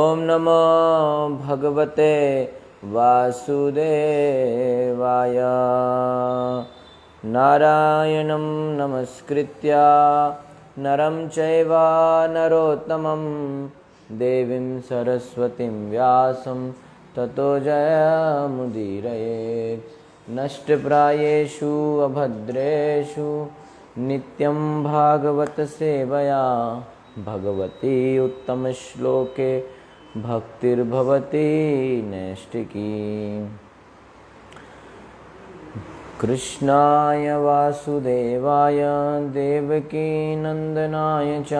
ओम नमो भगवते वासुदेवाय। नारायणं नमस्कृत्य नरं चैव नरोत्तमं देवीं सरस्वतीं व्यासं ततो जयमुदीरयेत्। नष्टप्रायेषु अभद्रेषु नित्यं भागवत सेवया भगवती उत्तमश्लोके भक्तिर्भवती नैष्टिकी। कृष्णाय वासुदेवाय देवकी नंदनाय च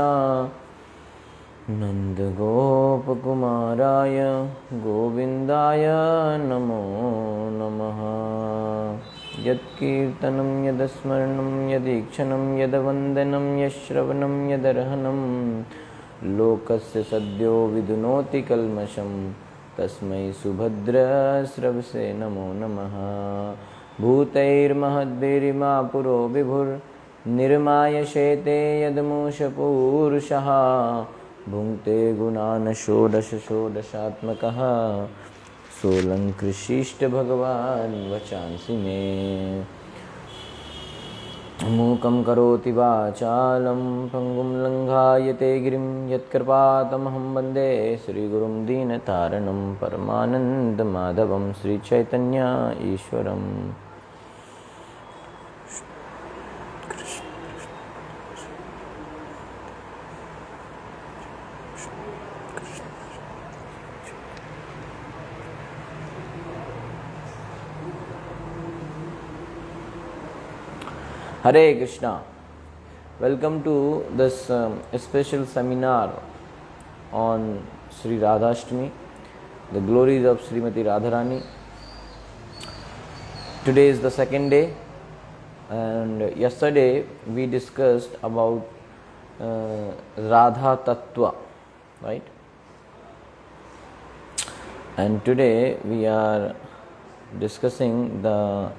नन्दगोपकुमाराय गोविन्दाय नमो नमः। यत्कीर्तनं यदस्मरणं यदीक्षणं यदवन्दनं यश्रवणं यदर्हनं लोकस्य सद्यो विदुनोति कल्मषं तस्मै सुभद्रस्रवसे नमो नमः। भूतैर्महद्भिरिमा पुरो विभुर्निर्माय शेते यदमूषपूरुषः भुङ्क्ते गुणान् षोडश षोडशात्मकः सोऽलङ्कृशिष्ट भगवान् वचांसि मे। मूकं करोति वाचालं पङ्गुं लङ्घायते गिरिं यत्कृपातमहं वन्दे श्रीगुरुं दीनतारणं परमानन्दमाधवं Sri Chaitanya ईश्वरम्। Hare Krishna. Welcome to this special seminar on Sri Radhashtami, the glories of Srimati Radharani. Today is the second day, and yesterday we discussed about Radha Tattva, right? And today we are discussing the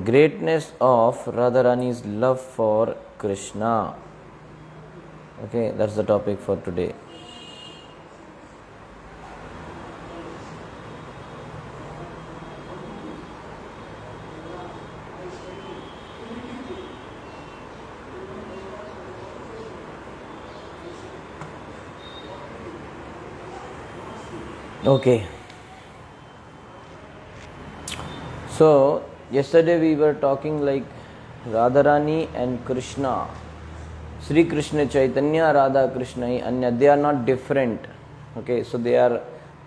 greatness of Radharani's love for Krishna. Okay, that's the topic for today. Okay. So, yesterday we were talking like Radharani and Krishna, Sri Krishna Chaitanya, Radha Krishna Anya, they are not different. Okay, so they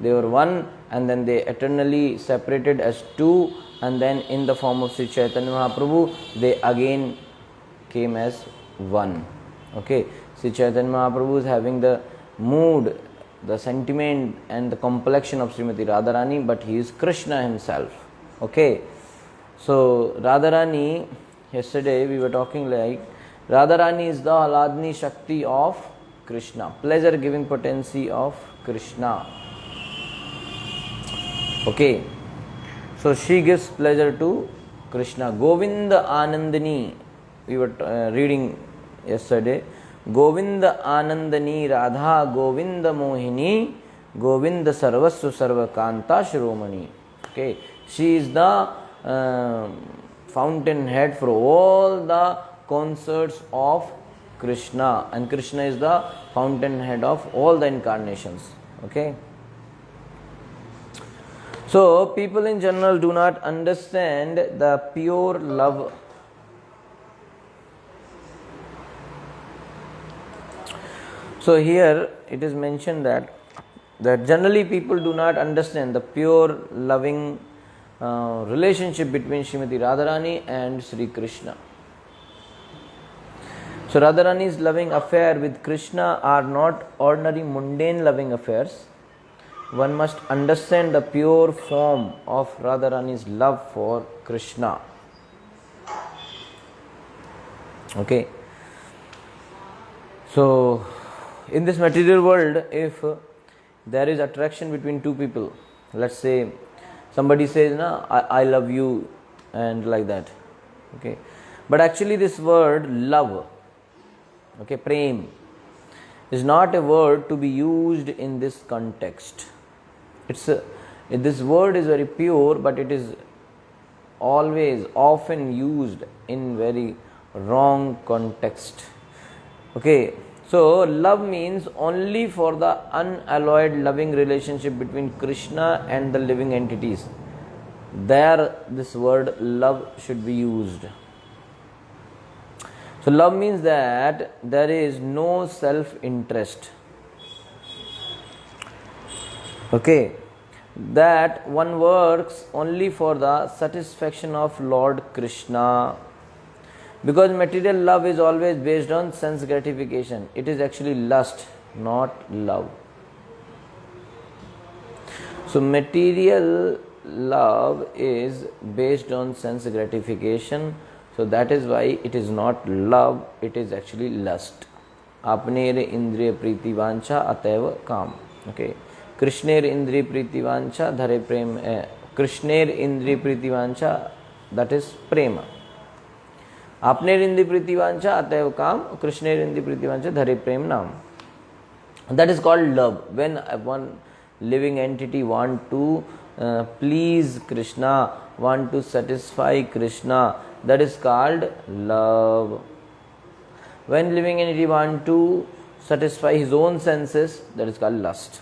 were one, and then they eternally separated as two, and then in the form of Sri Chaitanya Mahaprabhu they again came as one. Okay, Sri Chaitanya Mahaprabhu is having the mood, the sentiment and the complexion of Srimati Radharani, but he is Krishna himself. Okay. So Radharani, yesterday we were talking like Radharani is the Aladni Shakti of Krishna, pleasure giving potency of Krishna. Okay, so she gives pleasure to Krishna. Govinda Anandani, we were reading yesterday. Govinda Anandani Radha Govinda Mohini Govinda Sarvasva Sarvakanta Shiromani. Okay, she is the fountainhead for all the concerts of Krishna, and Krishna is the fountainhead of all the incarnations. Okay, so people in general do not understand the pure love. So here it is mentioned that generally people do not understand the pure loving relationship between Srimati Radharani and Sri Krishna. So Radharani's loving affair with Krishna are not ordinary mundane loving affairs. One must understand the pure form of Radharani's love for Krishna. Okay. So in this material world, if there is attraction between two people, let's say somebody says, "Na, I love you," and like that. Okay, but actually this word love, okay, prem, is not a word to be used in this context. This word is very pure, but it is always often used in very wrong context. Okay, so love means only for the unalloyed loving relationship between Krishna and the living entities. There this word love should be used. So love means that there is no self-interest. Okay, that one works only for the satisfaction of Lord Krishna. Because material love is always based on sense gratification. It is actually lust, not love. So material love is based on sense gratification. So that is why it is not love, it is actually lust. Apner indriya priti vancha ateva kam. Okay. Krishner indriya priti vancha dhare prem. Krishner indriya priti vancha, that is prema. Apner indriya priti vancha ateva kam. Krishner indriya priti vancha dhare prem nam. That is called love. When one living entity want to please Krishna, want to satisfy Krishna, that is called love. When living entity want to satisfy his own senses, that is called lust.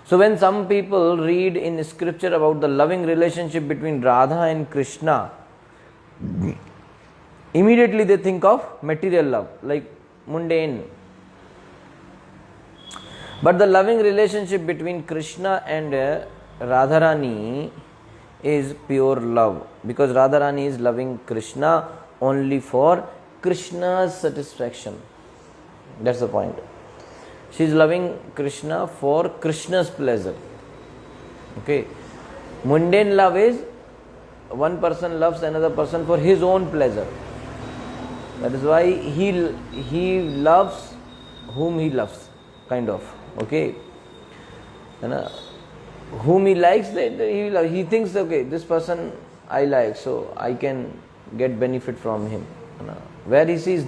So when some people read in scripture about the loving relationship between Radha and Krishna, immediately they think of material love, like mundane. But the loving relationship between Krishna and Radharani is pure love, because Radharani is loving Krishna only for Krishna's satisfaction. That's the point. She is loving Krishna for Krishna's pleasure. Okay. Mundane love is one person loves another person for his own pleasure. That is why he loves whom he loves, kind of. Okay. Whom he likes, he thinks, okay, this person I like, so I can get benefit from him. Where he sees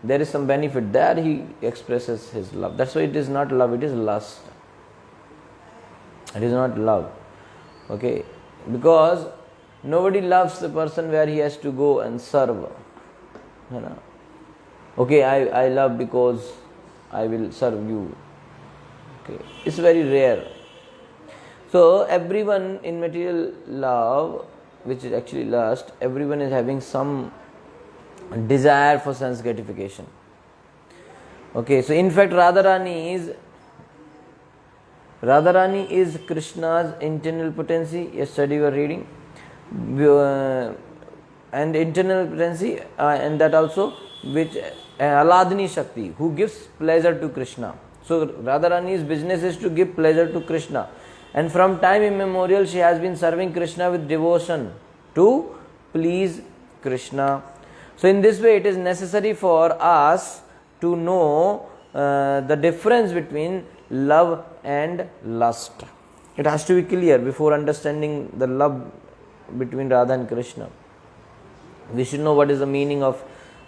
there is some benefit, there he expresses his love. That's why it is not love, it is lust. It is not love. Okay, because nobody loves the person where he has to go and serve. Okay, I love because I will serve you. Okay, it's very rare. So everyone in material love, which is actually lust, everyone is having some desire for sense gratification. Okay, so in fact Radharani is Krishna's internal potency. Yesterday we were reading. And internal potency, and that also which Aladni Shakti, who gives pleasure to Krishna. So Radharani's business is to give pleasure to Krishna. And from time immemorial she has been serving Krishna with devotion to please Krishna. So in this way it is necessary for us to know the difference between love and lust. It has to be clear before understanding the love between Radha and Krishna. We should know what is the meaning of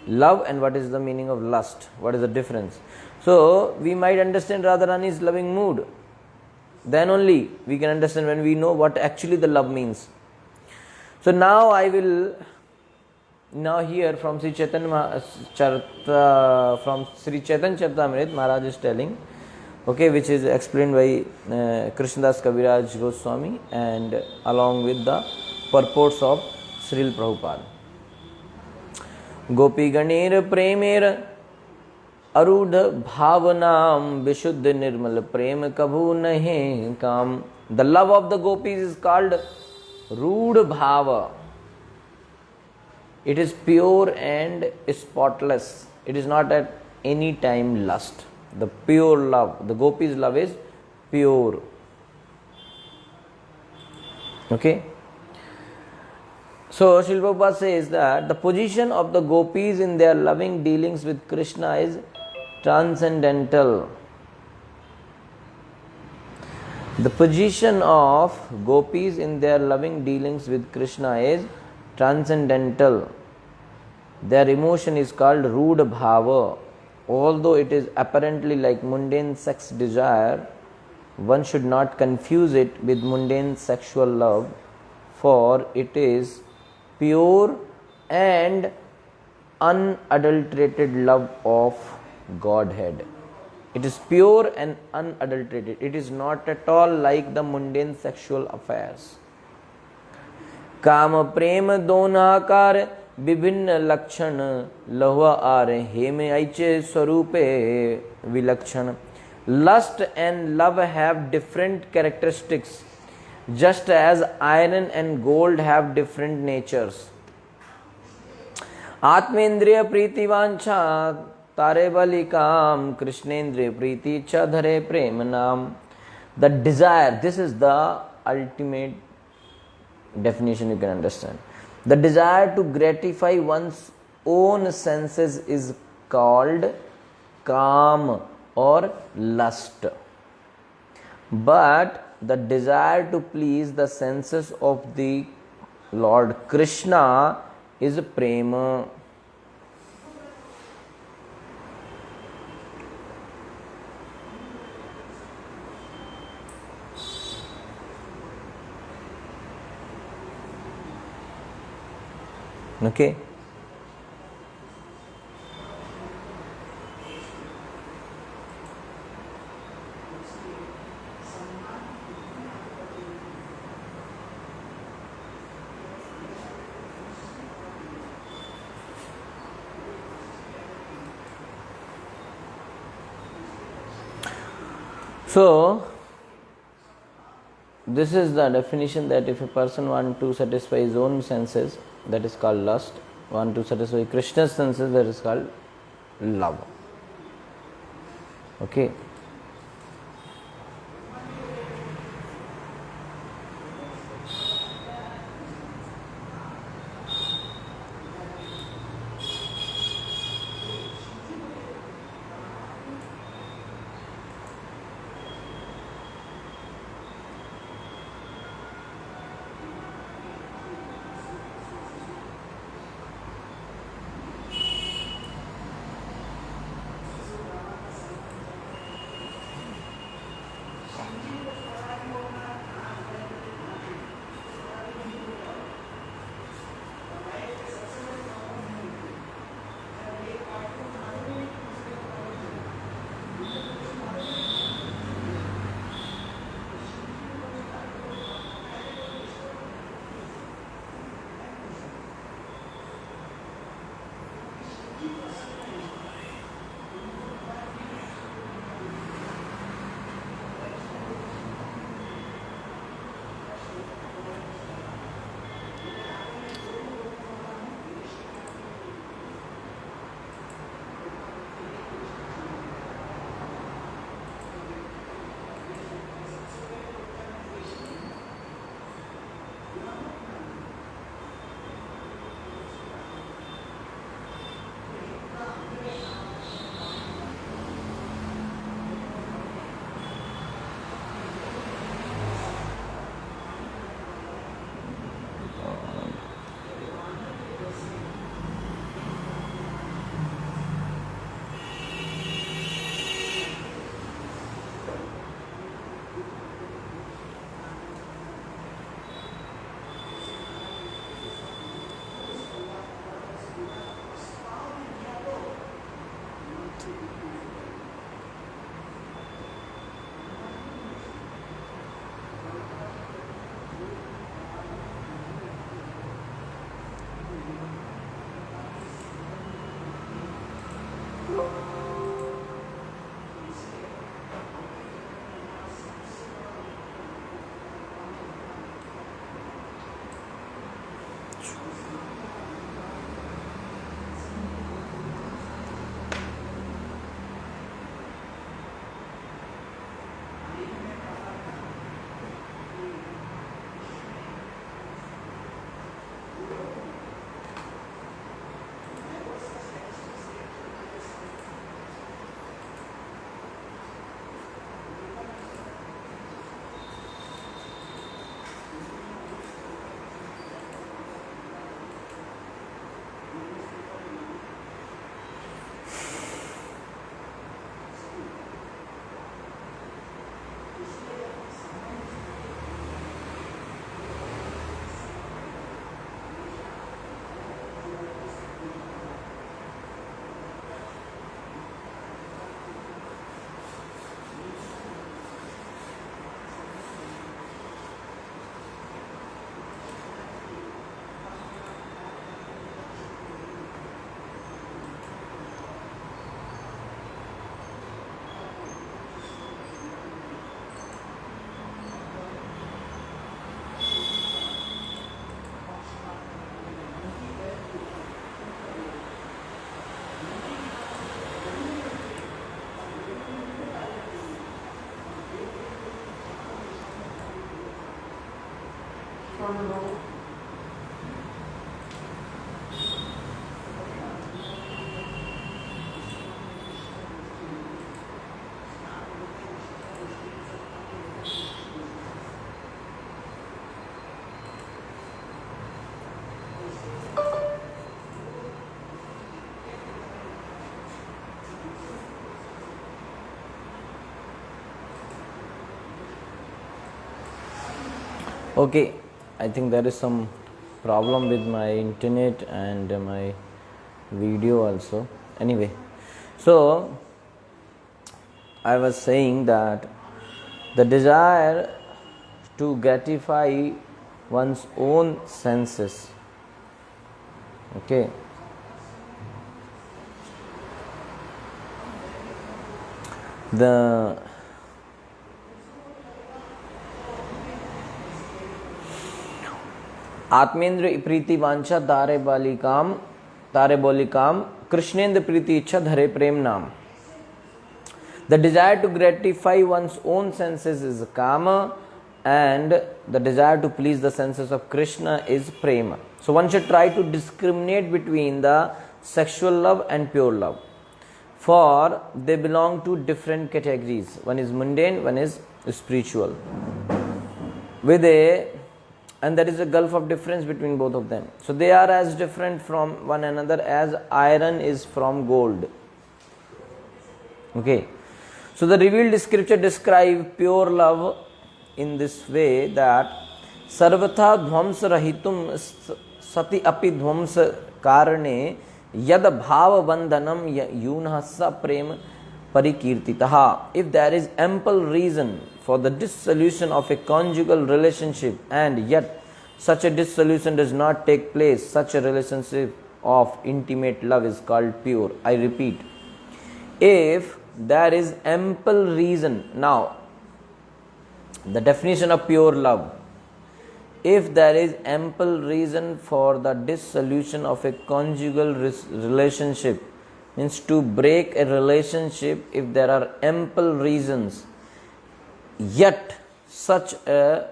love and what is the meaning of lust. What is the difference? So we might understand Radharani's loving mood. Then only we can understand, when we know what actually the love means. So now I will hear from Sri Chaitanya Charitamrita, Maharaj is telling, okay, which is explained by Krishnadas Kaviraj Goswami and along with the purports of Srila Prabhupada. Gopi Ganer Premer Arudha Bhavanam Vishuddha Nirmal Prem Kabhu Nahe Kam. The love of the gopis is called Rudha Bhava. It is pure and spotless. It is not at any time lust. The pure love, the gopis' love is pure. Okay. So Srila Prabhupada says that the position of the gopis in their loving dealings with Krishna is transcendental. The position of gopis in their loving dealings with Krishna is transcendental. Their emotion is called Rudha Bhava. although it is apparently like mundane sex desire, one should not confuse it with mundane sexual love, for it is pure and unadulterated love of Godhead. It is pure and unadulterated. It is not at all like the mundane sexual affairs. काम प्रेम दोनाकार विभिन्न लक्षण लहुआ आरे हेमे ऐचे स्वरूपे विलक्षण. Lust and love have different characteristics, just as iron and gold have different natures. आत्मेंद्रिय प्रीति वांछा तारे बलि काम, कृष्णेंद्रिय प्रीति च धरे प्रेम नाम. The desire, this is the ultimate definition you can understand. The desire to gratify one's own senses is called काम or lust. But the desire to please the senses of the Lord Krishna is prema. Okay. So, this is the definition, that if a person wants to satisfy his own senses, that is called lust. Want to satisfy Krishna's senses, that is called love. Okay. Okay, I think there is some problem with my internet and my video also. Anyway, so I was saying that the desire to gratify one's own senses, okay, the आत्मेंद्र प्रीति वांछा तारे बोलिकाम कृष्णेंद्र प्रीति इच्छा धरे प्रेम नाम. The desire to gratify one's own senses is kama, and the desire to please the senses of Krishna is prema. So one should try to discriminate between the sexual love and pure love, for they belong to different categories. One is mundane, one is spiritual. And there is a gulf of difference between both of them. So they are as different from one another as iron is from gold. Okay. So the revealed scripture describe pure love in this way that sarvatha dhvams rahitum sati api dhvams karane yad bhava bandhanam yunah sa prem parikirtitaha. If there is ample reason for the dissolution of a conjugal relationship and yet such a dissolution does not take place, such a relationship of intimate love is called pure. I repeat, if there is ample reason, now the definition of pure love, if there is ample reason for the dissolution of a conjugal relationship, means to break a relationship, if there are ample reasons, yet such a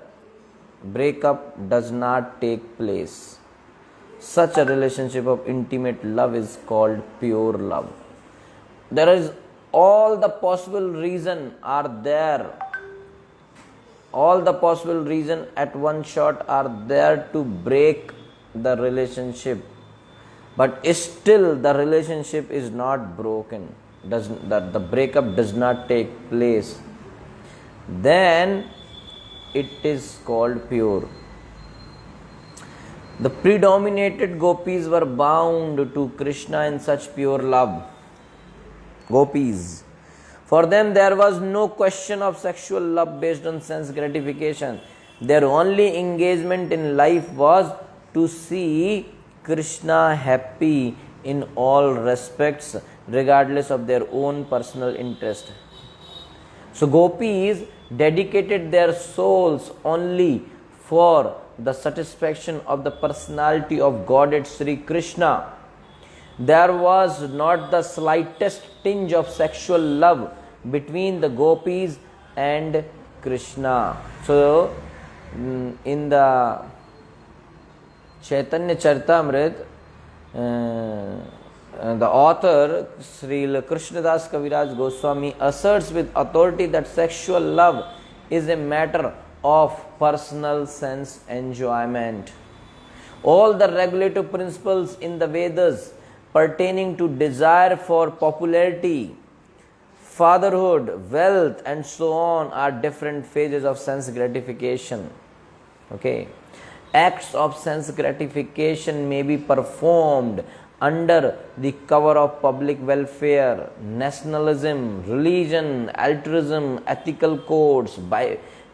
breakup does not take place, such a relationship of intimate love is called pure love. There is all the possible reason are there, all the possible reason at one shot are there to break the relationship, but still the relationship is not broken, the breakup does not take place, then it is called pure. The predominated gopis were bound to Krishna in such pure love. Gopis. For them there was no question of sexual love based on sense gratification. Their only engagement in life was to see Krishna happy in all respects, regardless of their own personal interest. So gopis dedicated their souls only for the satisfaction of the personality of Godhead Sri Krishna. There was not the slightest tinge of sexual love between the gopis and Krishna. So in the Chaitanya Charitamrita, the author Srila Krishnadas Kaviraj Goswami asserts with authority that sexual love is a matter of personal sense enjoyment. All the regulative principles in the Vedas pertaining to desire for popularity, fatherhood, wealth and so on are different phases of sense gratification. Okay. Acts of sense gratification may be performed under the cover of public welfare, nationalism, religion, altruism, ethical codes,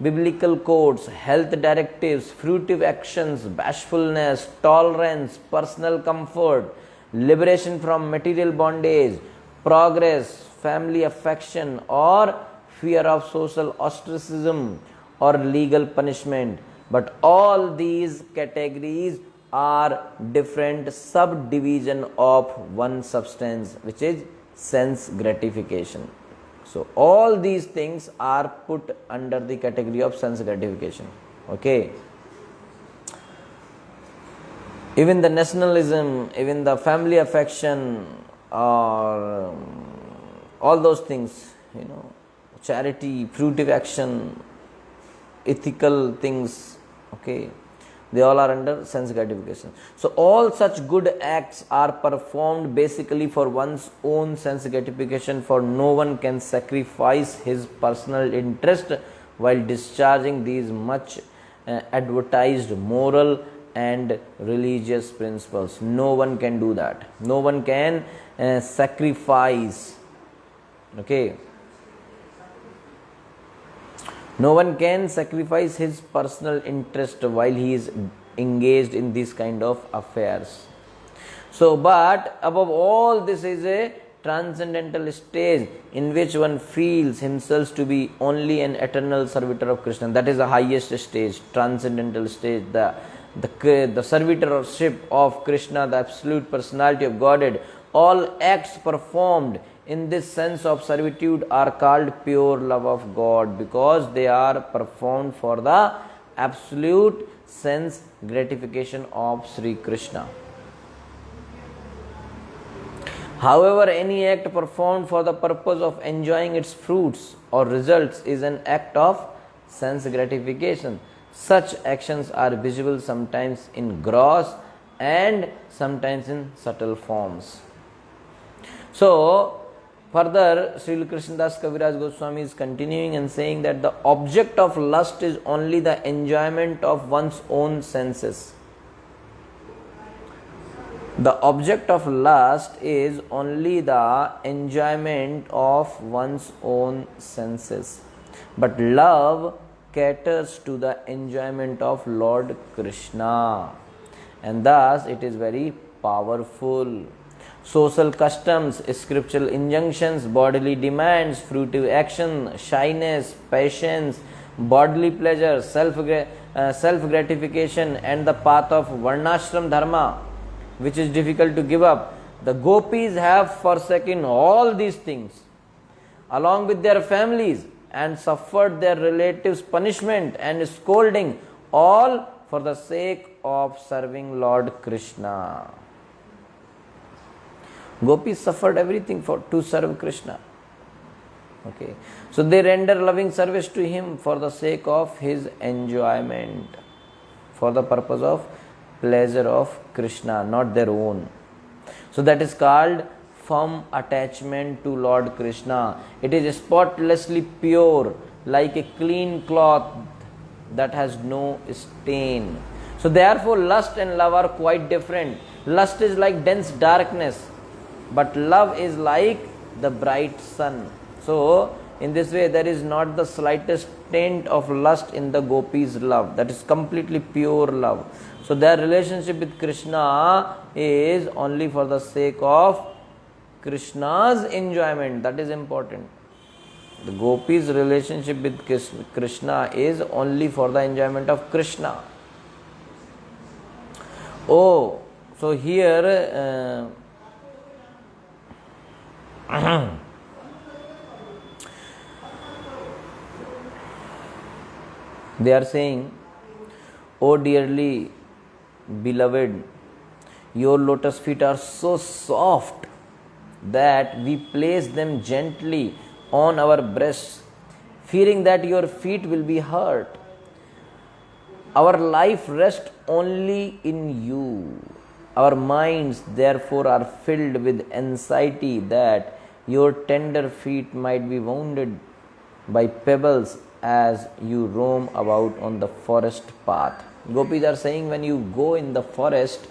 biblical codes, health directives, fruitive actions, bashfulness, tolerance, personal comfort, liberation from material bondage, progress, family affection, or fear of social ostracism or legal punishment. But all these categories are different subdivision of one substance, which is sense gratification. So all these things are put under the category of sense gratification. Okay. Even the nationalism, even the family affection, or all those things, charity, fruitive action, ethical things, okay, they all are under sense gratification. So all such good acts are performed basically for one's own sense gratification, for no one can sacrifice his personal interest while discharging these much advertised moral and religious principles. No one can do that. No one can sacrifice, okay. No one can sacrifice his personal interest while he is engaged in these kind of affairs. So, but above all, this is a transcendental stage in which one feels himself to be only an eternal servitor of Krishna. That is the highest stage, transcendental stage, the servitorship of Krishna, the absolute personality of Godhead. All acts performed in this sense of servitude are called pure love of God, because they are performed for the absolute sense gratification of Sri Krishna. However, any act performed for the purpose of enjoying its fruits or results is an act of sense gratification. Such actions are visible sometimes in gross and sometimes in subtle forms. So, further, Srila Krishnadas Kaviraj Goswami is continuing and saying that the object of lust is only the enjoyment of one's own senses. The object of lust is only the enjoyment of one's own senses. But love caters to the enjoyment of Lord Krishna, and thus it is very powerful. Social customs, scriptural injunctions, bodily demands, fruitive action, shyness, patience, bodily pleasure, self-gratification, and the path of Varnashram Dharma, which is difficult to give up. The gopis have forsaken all these things along with their families and suffered their relatives' punishment and scolding, all for the sake of serving Lord Krishna. Gopis suffered everything to serve Krishna. Okay, so they render loving service to him for the sake of his enjoyment, for the purpose of pleasure of Krishna, not their own. So that is called firm attachment to Lord Krishna. It is spotlessly pure, like a clean cloth that has no stain. So therefore, lust and love are quite different. Lust is like dense darkness, but love is like the bright sun. So in this way, there is not the slightest taint of lust in the gopis' love. That is completely pure love. So their relationship with Krishna is only for the sake of Krishna's enjoyment. That is important. The gopis' relationship with Krishna is only for the enjoyment of Krishna. Oh, so here they are saying, "Oh dearly beloved, your lotus feet are so soft that we place them gently on our breasts, fearing that your feet will be hurt. Our life rests only in you. Our minds therefore are filled with anxiety that your tender feet might be wounded by pebbles as you roam about on the forest path." Gopis are saying, when you go in the forest,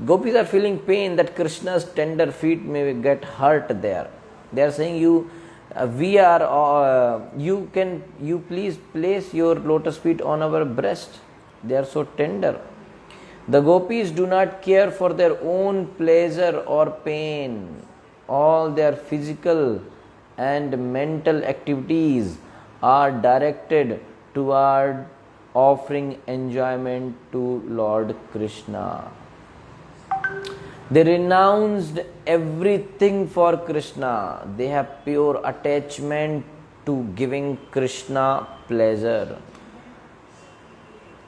gopis are feeling pain that Krishna's tender feet may get hurt there. They are saying, you please place your lotus feet on our breast. They are so tender. The gopis do not care for their own pleasure or pain. All their physical and mental activities are directed toward offering enjoyment to Lord Krishna. They renounced everything for Krishna. They have pure attachment to giving Krishna pleasure.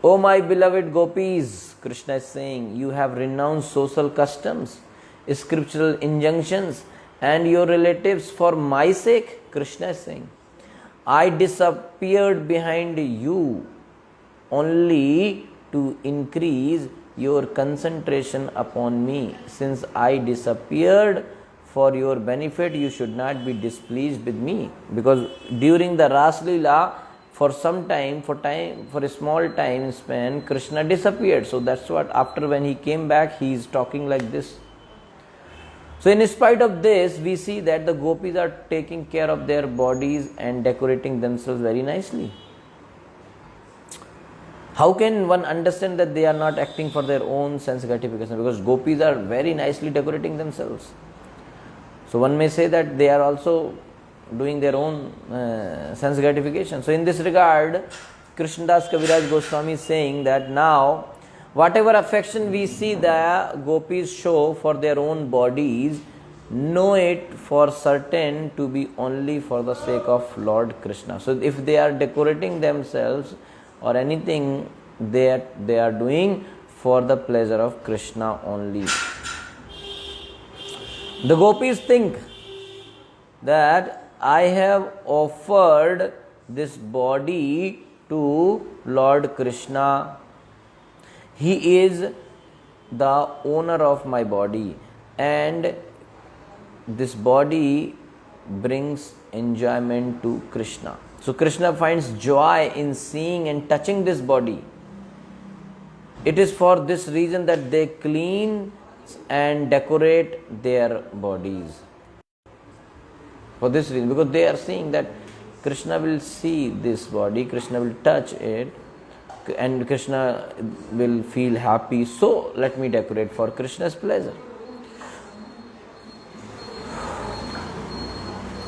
"O my beloved gopis," Krishna is saying, you have renounced social customs, scriptural injunctions, and your relatives for my sake. Krishna is saying, I disappeared behind you only to increase your concentration upon me. Since I disappeared for your benefit, you should not be displeased with me. Because during the Ras Leela, for some time, for a small time span, Krishna disappeared. So that's what, after when he came back, he is talking like this. So in spite of this, we see that the gopis are taking care of their bodies and decorating themselves very nicely. How can one understand that they are not acting for their own sense gratification? Because gopis are very nicely decorating themselves. So one may say that they are also doing their own sense gratification. So in this regard, Krishnadas Kaviraj Goswami is saying that now, whatever affection we see the gopis show for their own bodies, know it for certain to be only for the sake of Lord Krishna. So if they are decorating themselves or anything, they are doing for the pleasure of Krishna only. The gopis think that I have offered this body to Lord Krishna. He is the owner of my body, and this body brings enjoyment to Krishna. So Krishna finds joy in seeing and touching this body. It is for this reason that they clean and decorate their bodies. For this reason, because they are seeing that Krishna will see this body, Krishna will touch it, and Krishna will feel happy. So let me decorate for Krishna's pleasure.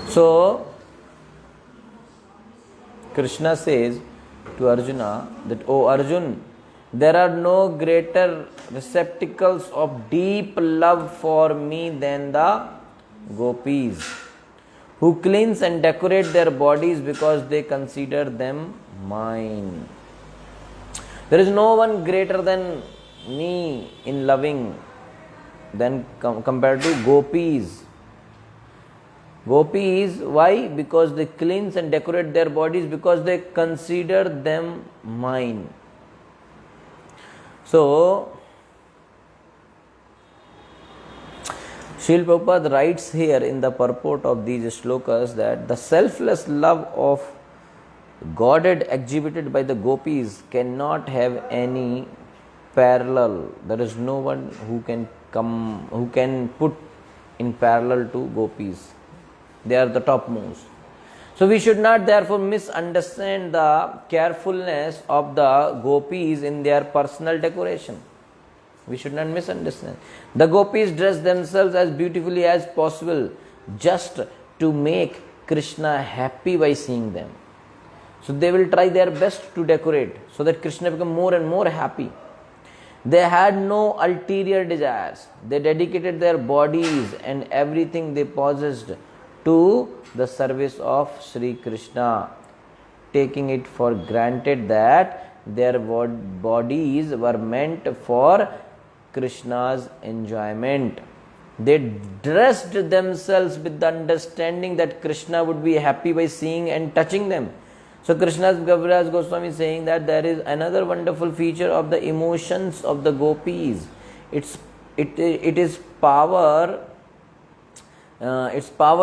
So Krishna says to Arjuna that, O Arjun, there are no greater receptacles of deep love for me than the gopis, who cleanse and decorate their bodies because they consider them mine. There is no one greater than me in loving than compared to gopis. Gopis, why? Because they cleanse and decorate their bodies because they consider them mine. So, Srila Prabhupada writes here in the purport of these shlokas that the selfless love of Godhead exhibited by the gopis cannot have any parallel. There is no one who can put in parallel to gopis. They are the topmost. So we should not therefore misunderstand the carefulness of the gopis in their personal decoration. We should not misunderstand. The gopis dress themselves as beautifully as possible just to make Krishna happy by seeing them. So they will try their best to decorate so that Krishna become more and more happy. They had no ulterior desires. They dedicated their bodies and everything they possessed to the service of Sri Krishna, taking it for granted that their bodies were meant for Krishna's enjoyment. They dressed themselves with the understanding that Krishna would be happy by seeing and touching them. So Krishnadas Kaviraj Goswami is saying that there is another wonderful feature of the emotions of the gopis. Its power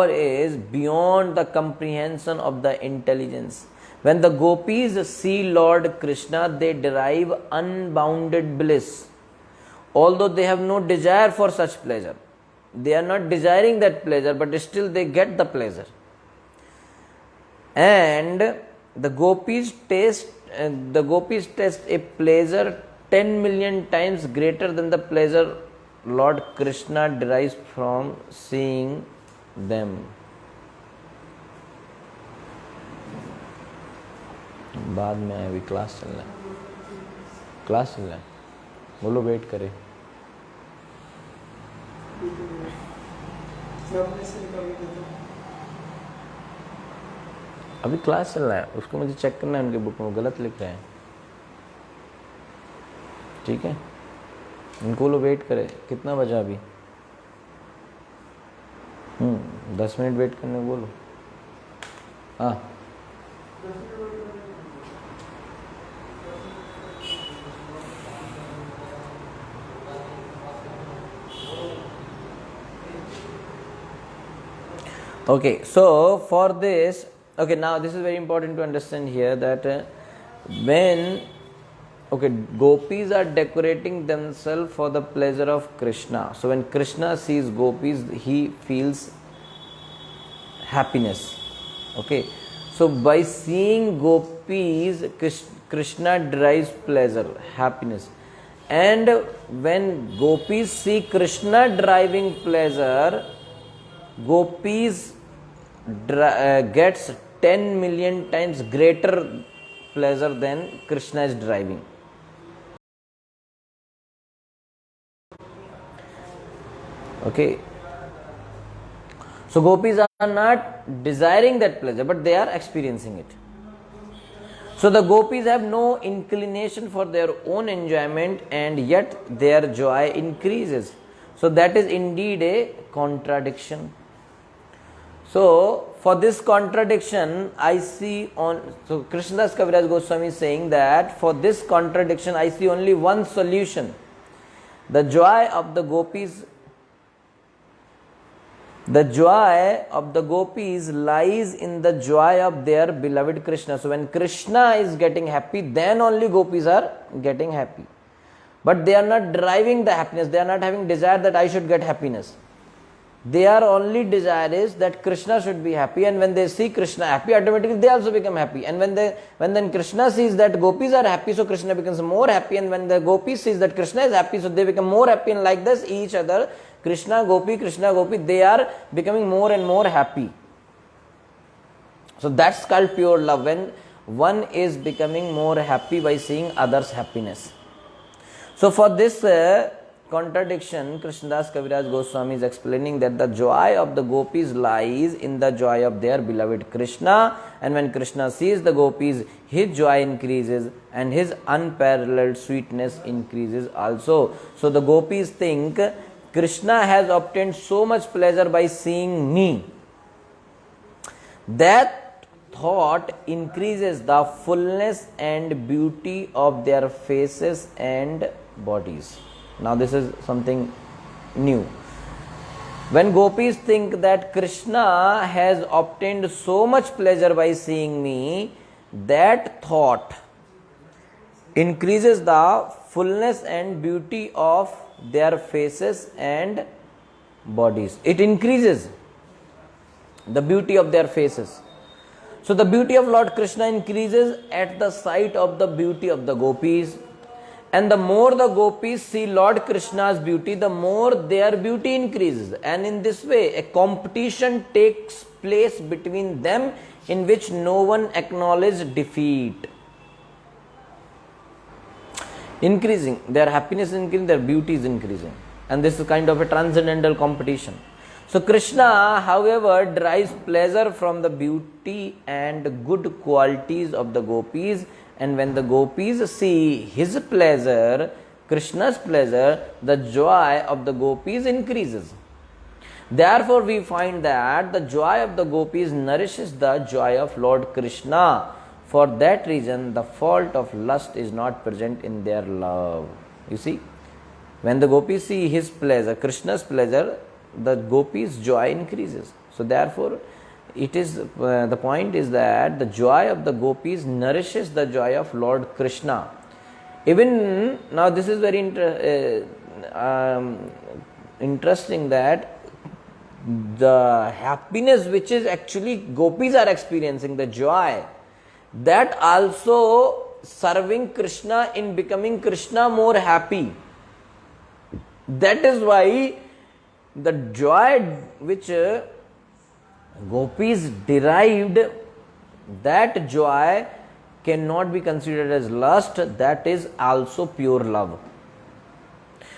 is beyond the comprehension of the intelligence. When the gopis see Lord Krishna, they derive unbounded bliss. Although they have no desire for such pleasure. They are not desiring that pleasure, but still they get the pleasure. And the gopis taste a pleasure 10 million times greater than the pleasure Lord Krishna derives from seeing them. बाद में अभी class चल रहा है बोलो wait करे अभी class चल रहा है उसको मुझे चेक करना है उनके बुक में गलत लिख रहे हैं ठीक है इनको लो वेट करे, कितना बजा अभी? 10 मिनट वेट करने को बोलो। हाँ okay, so for this, okay, now this is very important to understand here that when gopis are decorating themselves for the pleasure of Krishna. So when Krishna sees gopis, he feels happiness. Okay, so by seeing gopis, Krishna derives pleasure, happiness. And when gopis see Krishna deriving pleasure, gopis gets 10 million times greater pleasure than Krishna is deriving. Okay, so gopis are not desiring that pleasure, but they are experiencing it. So the gopis have no inclination for their own enjoyment, and yet their joy increases. So that is indeed a contradiction. So for this contradiction, I see so Krishnadas Kaviraj Goswami is saying that for this contradiction, I see only one solution. The joy of the gopis lies in the joy of their beloved Krishna. So when Krishna is getting happy, then only gopis are getting happy. But they are not deriving the happiness. They are not having desire that I should get happiness. Their only desire is that Krishna should be happy, and when they see Krishna happy, automatically they also become happy. And when then Krishna sees that gopis are happy, so Krishna becomes more happy, and when the gopis sees that Krishna is happy, so they become more happy, and like this each other, Krishna Gopi, they are becoming more and more happy. So that's called pure love, when one is becoming more happy by seeing others' happiness. So for this contradiction, Krishnadas Kaviraj Goswami is explaining that the joy of the gopis lies in the joy of their beloved Krishna, and when Krishna sees the gopis, his joy increases and his unparalleled sweetness increases also. So the gopis think Krishna has obtained so much pleasure by seeing me. That thought increases the fullness and beauty of their faces and bodies. Now this is something new. When gopis think that Krishna has obtained so much pleasure by seeing me, that thought increases the fullness and beauty of their faces and bodies. It increases the beauty of their faces. So the beauty of Lord Krishna increases at the sight of the beauty of the gopis. And the more the gopis see Lord Krishna's beauty, the more their beauty increases. And in this way, a competition takes place between them in which no one acknowledges defeat. Increasing, their happiness is increasing, their beauty is increasing. And this is kind of a transcendental competition. So Krishna, however, derives pleasure from the beauty and good qualities of the gopis. And when the gopis see his pleasure, Krishna's pleasure, the joy of the gopis increases. Therefore, we find that the joy of the gopis nourishes the joy of Lord Krishna. For that reason, the fault of lust is not present in their love. You see, when the gopis see his pleasure, Krishna's pleasure, the gopis' joy increases. So therefore, it is the point is that the joy of the gopis nourishes the joy of Lord Krishna. Even now, this is very interesting that the happiness which is actually gopis are experiencing, the joy, that also serving Krishna in becoming Krishna more happy. That is why the joy which gopis derived, that joy cannot be considered as lust, that is also pure love.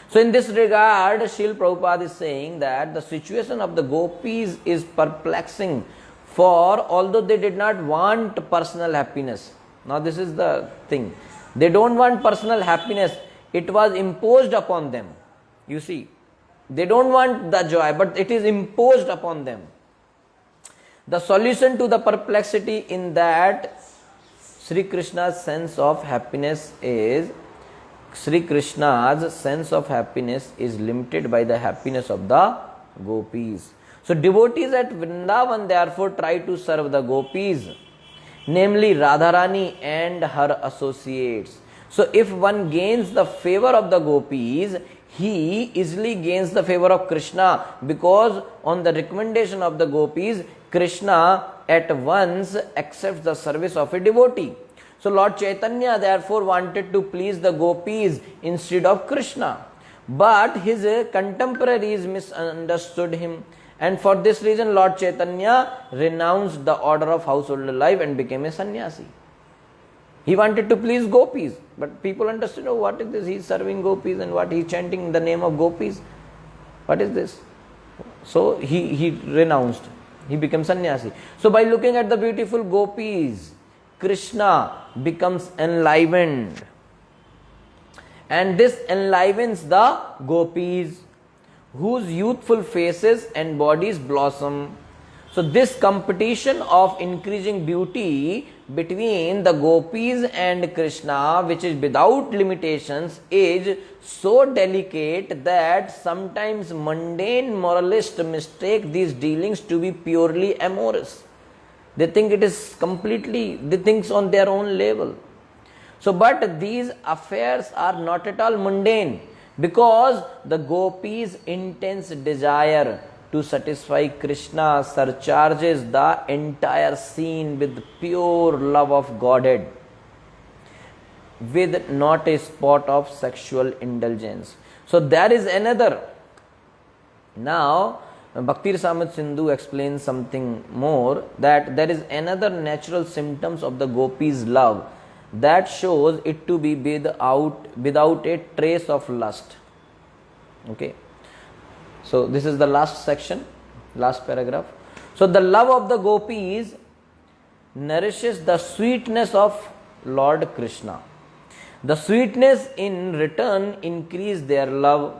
So in this regard, Srila Prabhupada is saying that the situation of the gopis is perplexing, for although they did not want personal happiness, now this is the thing, they don't want personal happiness, it was imposed upon them. You see, they don't want the joy, but it is imposed upon them. The solution to the perplexity in that Sri Krishna's sense of happiness is limited by the happiness of the gopis. So devotees at Vrindavan therefore try to serve the gopis, namely Radharani and her associates. So if one gains the favor of the gopis, he easily gains the favor of Krishna, because on the recommendation of the gopis, Krishna at once accepts the service of a devotee. So Lord Chaitanya therefore wanted to please the gopis instead of Krishna. But his contemporaries misunderstood him, and for this reason Lord Chaitanya renounced the order of household life and became a sannyasi. He wanted to please gopis, but people understood, oh, what is this? He is serving gopis, and what he is chanting in the name of gopis. What is this? So he renounced. He became sannyasi. So by looking at the beautiful gopis, Krishna becomes enlivened, and this enlivens the gopis, whose youthful faces and bodies blossom. So this competition of increasing beauty between the gopis and Krishna, which is without limitations, is so delicate that sometimes mundane moralists mistake these dealings to be purely amorous. They think it is completely, they think on their own level. So, but these affairs are not at all mundane, because the gopis' intense desire to satisfy Krishna surcharges the entire scene with pure love of Godhead, with not a spot of sexual indulgence. So there is another. Now, Bhakti Rasamrita Sindhu explains something more, that there is another natural symptoms of the gopis' love that shows it to be without a trace of lust. Okay. So this is the last section, last paragraph. So the love of the gopis nourishes the sweetness of Lord Krishna. The sweetness in return increase their love.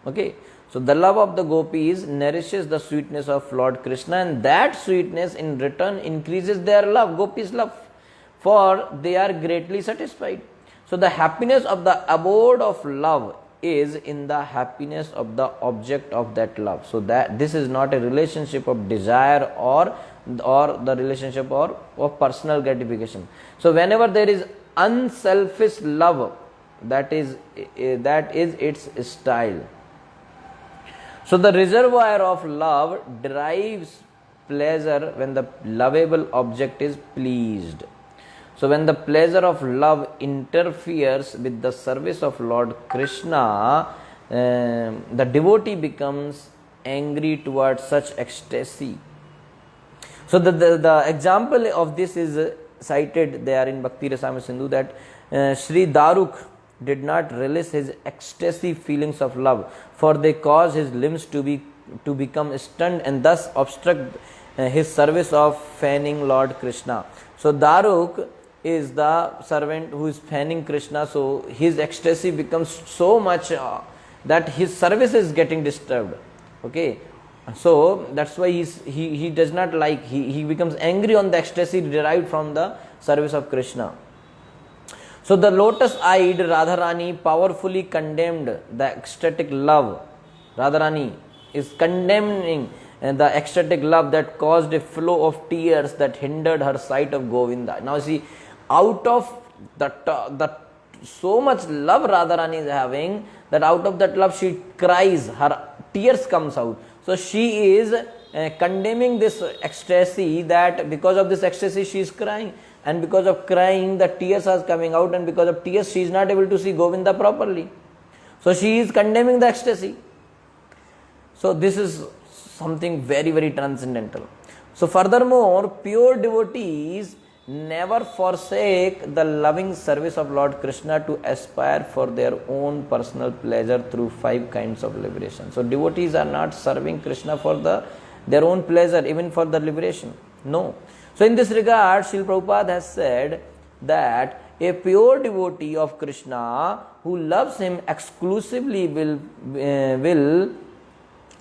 Okay. So the love of the gopis nourishes the sweetness of Lord Krishna, and that sweetness in return increases their love, gopis' love, for they are greatly satisfied. So the happiness of the abode of love is in the happiness of the object of that love. So that this is not a relationship of desire or the relationship of personal gratification. So whenever there is unselfish love, that is its style. So the reservoir of love derives pleasure when the lovable object is pleased. So when the pleasure of love interferes with the service of Lord Krishna, the devotee becomes angry towards such ecstasy. So the example of this is cited there in Bhakti Rasamrita Sindhu, that Sri Daruk did not release his ecstasy feelings of love, for they cause his limbs to become stunned and thus obstruct his service of fanning Lord Krishna. So Daruk is the servant who is fanning Krishna, so his ecstasy becomes so much that his service is getting disturbed. Okay, so that's why he does not like, he becomes angry on the ecstasy derived from the service of Krishna. So the lotus-eyed Radharani powerfully condemned the ecstatic love. Radharani is condemning the ecstatic love that caused a flow of tears that hindered her sight of Govinda. Now see, out of the so much love Radharani is having, that out of that love she cries, her tears comes out. So she is condemning this ecstasy, that because of this ecstasy she is crying, and because of crying the tears are coming out, and because of tears she is not able to see Govinda properly. So she is condemning the ecstasy. So this is something very, very transcendental. So furthermore, pure devotees never forsake the loving service of Lord Krishna to aspire for their own personal pleasure through 5 kinds of liberation. So devotees are not serving Krishna for their own pleasure, even for the liberation. No. So in this regard, Srila Prabhupada has said that A pure devotee of Krishna who loves him exclusively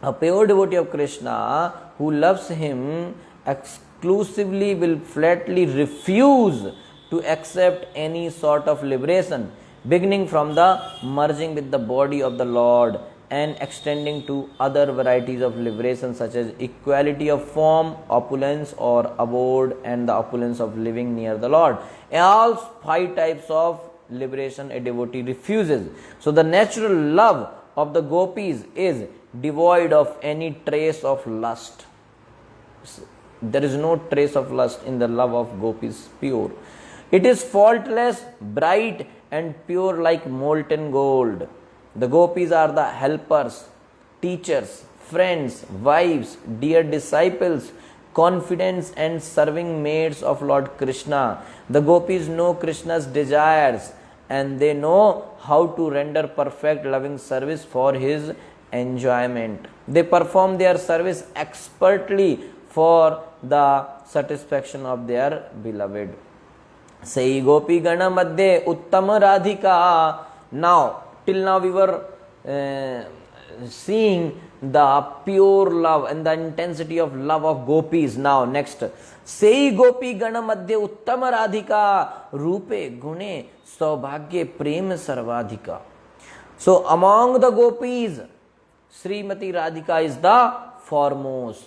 a pure devotee of Krishna who loves him exclusively will flatly refuse to accept any sort of liberation, beginning from the merging with the body of the Lord and extending to other varieties of liberation such as equality of form, opulence or abode, and the opulence of living near the Lord. All 5 types of liberation a devotee refuses. So the natural love of the gopis is devoid of any trace of lust. There is no trace of lust in the love of gopis, pure. It is faultless, bright and pure like molten gold. The gopis are the helpers, teachers, friends, wives, dear disciples, confidants and serving maids of Lord Krishna. The gopis know Krishna's desires and they know how to render perfect loving service for his enjoyment. They perform their service expertly for the satisfaction of their beloved. Sei gopi gana madhye uttama radhika. Now, till now we were seeing the pure love and the intensity of love of gopis. Now next, sei gopi gana madhye uttama radhika rupe gune saubhagye prem sarvadhika. So among the gopis, Srimati Radhika is the foremost.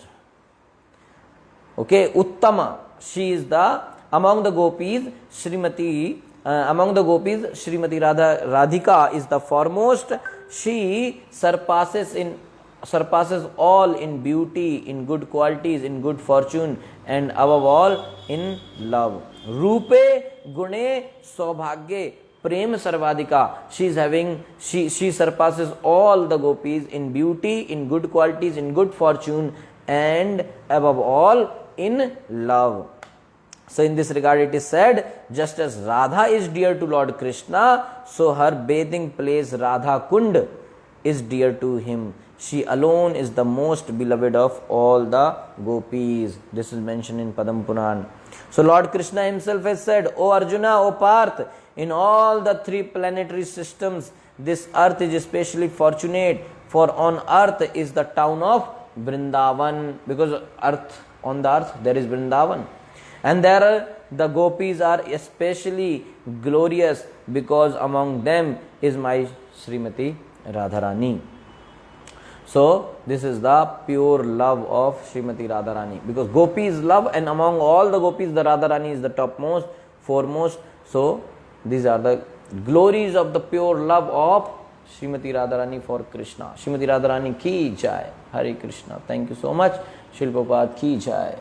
Okay, uttama, she is the among the gopis Srimati Radhika is the foremost. She surpasses all in beauty, in good qualities, in good fortune, and above all in love. Rupe gune saubhagye prem sarvadhika. She surpasses all the gopis in beauty, in good qualities, in good fortune, and above all in love. So in this regard it is said, just as Radha is dear to Lord Krishna, so her bathing place Radha Kund is dear to him. She alone is the most beloved of all the gopis. This is mentioned in Padam Puran. So Lord Krishna himself has said, O Arjuna, O Parth, in all the 3 planetary systems, this earth is especially fortunate, for on earth is the town of Vrindavan, because on the earth there is Vrindavan. And there the gopis are especially glorious because among them is my Srimati Radharani. So this is the pure love of Srimati Radharani, because gopis love, and among all the gopis the Radharani is the topmost, foremost. So these are the glories of the pure love of Srimati Radharani for Krishna. Srimati Radharani ki jai. Hare Krishna. Thank you so much. Shri Prabhupada ki jai.